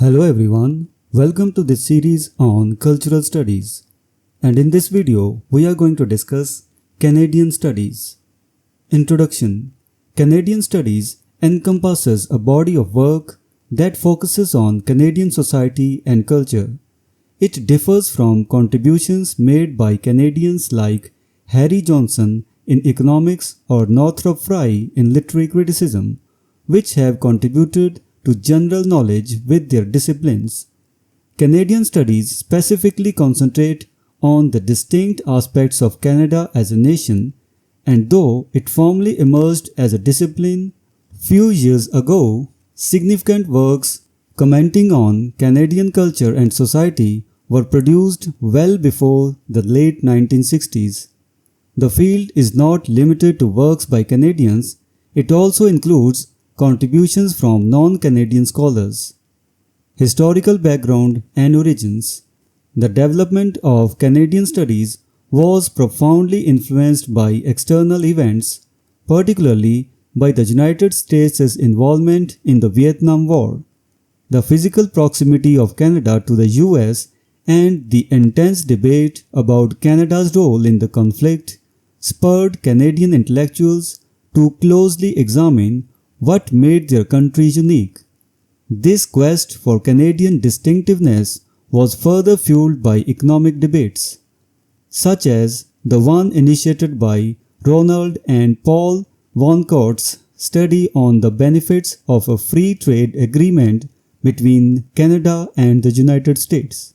Hello everyone, welcome to this series on cultural studies. And in this video, we are going to discuss Canadian studies. Introduction. Canadian studies encompasses a body of work that focuses on Canadian society and culture. It differs from contributions made by Canadians like Harry Johnson in economics or Northrop Frye in literary criticism, which have contributed to general knowledge with their disciplines. Canadian studies specifically concentrate on the distinct aspects of Canada as a nation, and though it formally emerged as a discipline few years ago, significant works commenting on Canadian culture and society were produced well before the late 1960s. The field is not limited to works by Canadians, it also includes contributions from non-Canadian scholars. Historical background and origins. The development of Canadian studies was profoundly influenced by external events, particularly by the United States' involvement in the Vietnam War. The physical proximity of Canada to the US and the intense debate about Canada's role in the conflict spurred Canadian intellectuals to closely examine what made their country unique. This quest for Canadian distinctiveness was further fueled by economic debates, such as the one initiated by Ronald and Paul Voncourt's study on the benefits of a free trade agreement between Canada and the United States.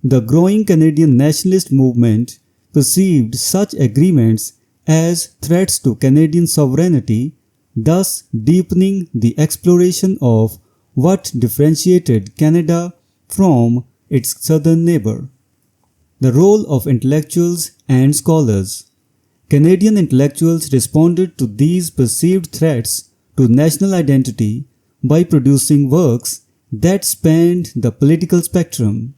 The growing Canadian nationalist movement perceived such agreements as threats to Canadian sovereignty, thus deepening the exploration of what differentiated Canada from its southern neighbor. The role of intellectuals and scholars. Canadian intellectuals responded to these perceived threats to national identity by producing works that spanned the political spectrum.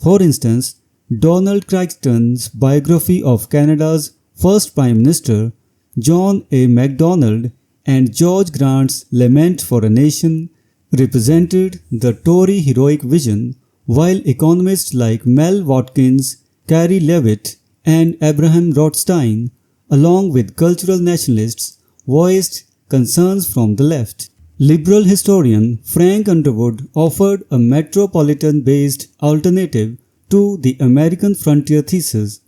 For instance, Donald Crichton's biography of Canada's first Prime Minister, John A. Macdonald, and George Grant's Lament for a Nation represented the Tory heroic vision, while economists like Mel Watkins, Carrie Levitt, and Abraham Rothstein, along with cultural nationalists, voiced concerns from the left. Liberal historian Frank Underwood offered a metropolitan-based alternative to the American frontier thesis,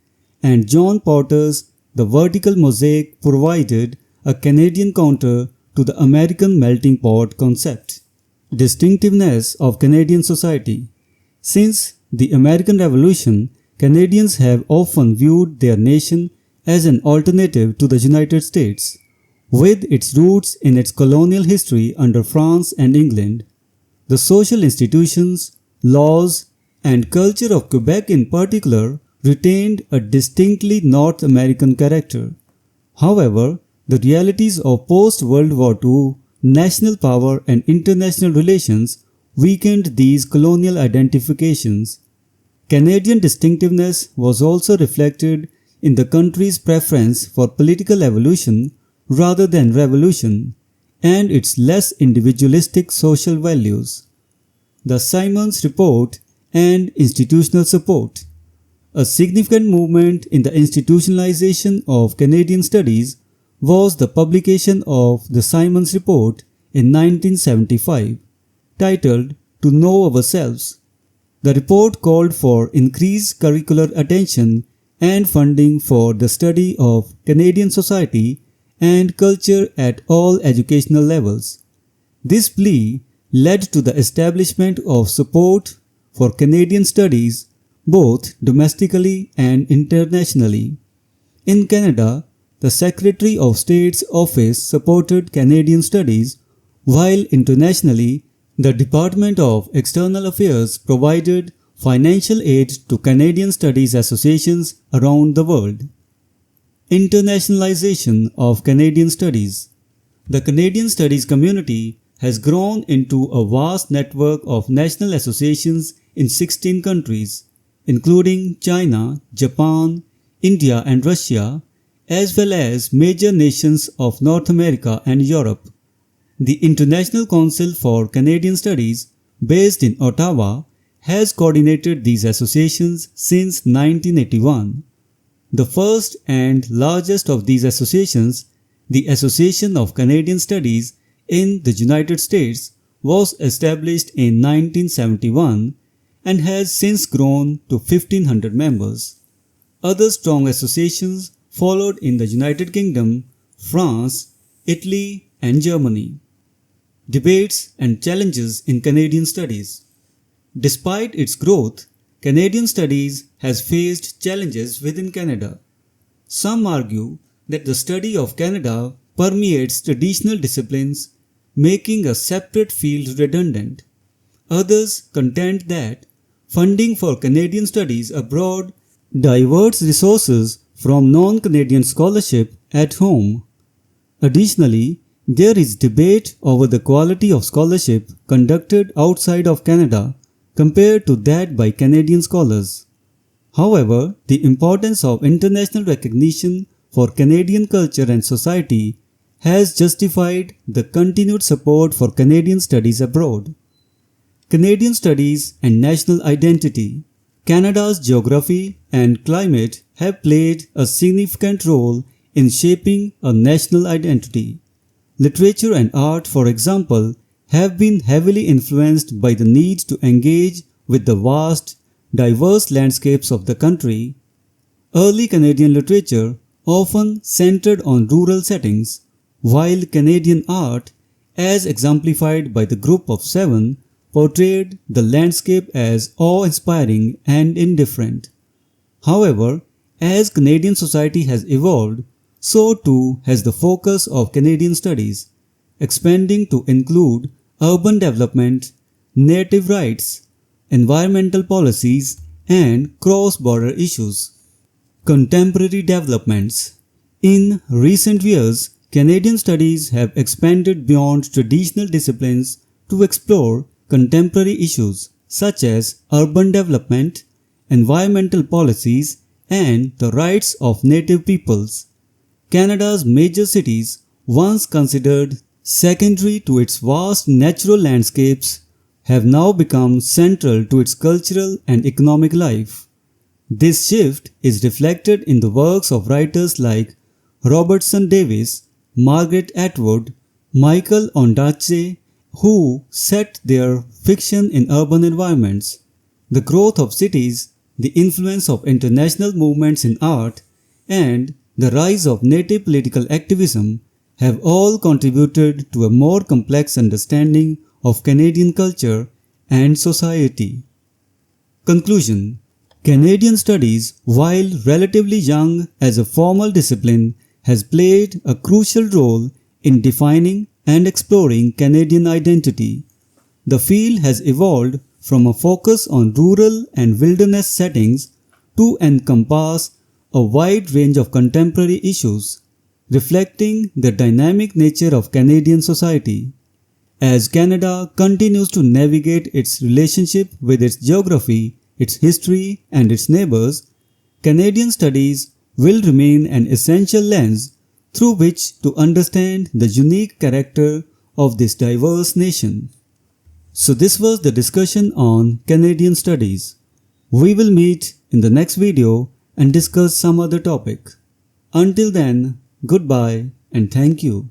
and John Porter's The Vertical Mosaic provided a Canadian counter to the American melting pot concept. Distinctiveness of Canadian society. Since the American Revolution, Canadians have often viewed their nation as an alternative to the United States, with its roots in its colonial history under France and England. The social institutions, laws, and culture of Quebec in particular retained a distinctly North American character. However, the realities of post-World War II national power and international relations weakened these colonial identifications. Canadian distinctiveness was also reflected in the country's preference for political evolution rather than revolution, and its less individualistic social values. The Simons Report and institutional support. A significant movement in the institutionalization of Canadian studies was the publication of the Simons Report in 1975, titled To Know Ourselves. The report called for increased curricular attention and funding for the study of Canadian society and culture at all educational levels. This plea led to the establishment of support for Canadian studies both domestically and internationally. In Canada, the Secretary of State's office supported Canadian studies, while internationally, the Department of External Affairs provided financial aid to Canadian studies associations around the world. Internationalization of Canadian studies. The Canadian studies community has grown into a vast network of national associations in 16 countries, including China, Japan, India, and Russia, as well as major nations of North America and Europe. The International Council for Canadian Studies based in Ottawa, has coordinated these associations since 1981. The first and largest of these associations, the Association of Canadian Studies in the United States, was established in 1971 and has since grown to 1,500 members. Other strong associations followed in the United Kingdom, France, Italy, and Germany. Debates and challenges in Canadian studies. Despite its growth, Canadian studies has faced challenges within Canada. Some argue that the study of Canada permeates traditional disciplines, making a separate field redundant. Others contend that funding for Canadian studies abroad diverts resources from non-Canadian scholarship at home. Additionally, there is debate over the quality of scholarship conducted outside of Canada compared to that by Canadian scholars. However, the importance of international recognition for Canadian culture and society has justified the continued support for Canadian studies abroad. Canadian studies and national identity. Canada's geography and climate have played a significant role in shaping a national identity. Literature and art, for example, have been heavily influenced by the need to engage with the vast, diverse landscapes of the country. Early Canadian literature often centered on rural settings, while Canadian art, as exemplified by the Group of Seven, portrayed the landscape as awe-inspiring and indifferent. However, as Canadian society has evolved, so too has the focus of Canadian studies, expanding to include urban development, native rights, environmental policies, and cross-border issues. Contemporary developments. In recent years, Canadian studies have expanded beyond traditional disciplines to explore contemporary issues such as urban development, environmental policies, and the rights of native peoples. Canada's major cities, once considered secondary to its vast natural landscapes, have now become central to its cultural and economic life. This shift is reflected in the works of writers like Robertson Davis, Margaret Atwood, Michael Ondaatje, who set their fiction in urban environments. The growth of cities, the influence of international movements in art, and the rise of native political activism have all contributed to a more complex understanding of Canadian culture and society. Conclusion. Canadian studies, while relatively young as a formal discipline, has played a crucial role in defining and exploring Canadian identity. The field has evolved from a focus on rural and wilderness settings to encompass a wide range of contemporary issues, reflecting the dynamic nature of Canadian society. As Canada continues to navigate its relationship with its geography, its history, and its neighbors, Canadian studies will remain an essential lens through which to understand the unique character of this diverse nation. So this was the discussion on Canadian studies. We will meet in the next video and discuss some other topic. Until then, goodbye and thank you.